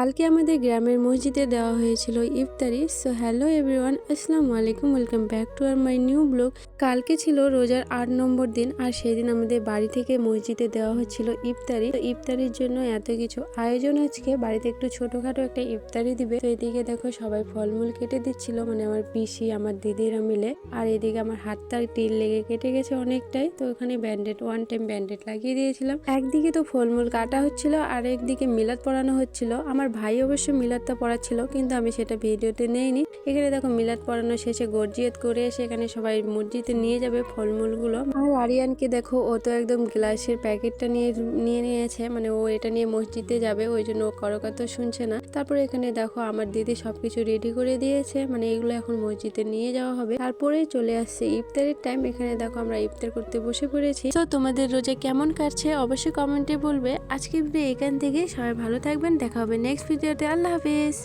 কালকে আমাদের গ্রামের মসজিদে দেওয়া হয়েছিল ইফতারি। সো হ্যালো এভরিওয়ান, আসসালামু আলাইকুম, ওয়েলকাম ব্যাক টু আর মাই নিউ ব্লগ। কালকে ছিল রোজার 8 নম্বর দিন, আর সেই দিন আমাদের বাড়ি থেকে মসজিদে দেওয়া হচ্ছিল ইফতারি। তো ইফতারির জন্য এত কিছু আয়োজন, আজকে বাড়িতে একটু ছোটখাটো একটা ইফতারি দিবে। তো এদিকে দেখো সবাই ফলমূল কেটে দিচ্ছিল, মানে আমার পিসি আমার দিদিরা মিলে। আর এদিকে আমার হাতটা টিল লেগে কেটে গেছে অনেকটাই, তো ওখানে ব্যান্ডেড ওয়ান টাইম ব্যান্ডেড লাগিয়ে দিয়েছিলাম। একদিকে তো ফলমূল কাটা হচ্ছিল, আর একদিকে মিলাদ পড়ানো হচ্ছিল। আমার ভাই অবশ্য মিলাদটা পড়াচ্ছিল, কিন্তু আমি সেটা ভিডিওতে নেইনি। এখানে দেখো মিলাদ পড়ানো শেষে গর্জিয়াত করে এসে এখানে সবাই মসজিদে নিয়ে যাবে ফলমূলগুলো। আর আরিয়ানকে দেখো, ও তো একদম গ্লাসের প্যাকেটটা নিয়ে নিয়েছে, মানে ও এটা নিয়ে মসজিদে যাবে, ওই জন্য ও কারো কথা শুনছে না। তারপরে এখানে দেখো আমার দিদি সবকিছু রেডি করে দিয়েছে, মানে এগুলো এখন মসজিদে নিয়ে যাওয়া হবে। তারপরে চলে আসছে ইফতারের টাইম। এখানে দেখো আমরা ইফতার করতে বসে পড়েছি। তো তোমাদের রোজা কেমন কাটছে অবশ্যই কমেন্টে বলবে। আজকে ভিডিও এখান থেকে, সবাই ভালো থাকবেন, দেখা হবে নেক্সট ভিডিওতে। আল্লাহ হাফেজ।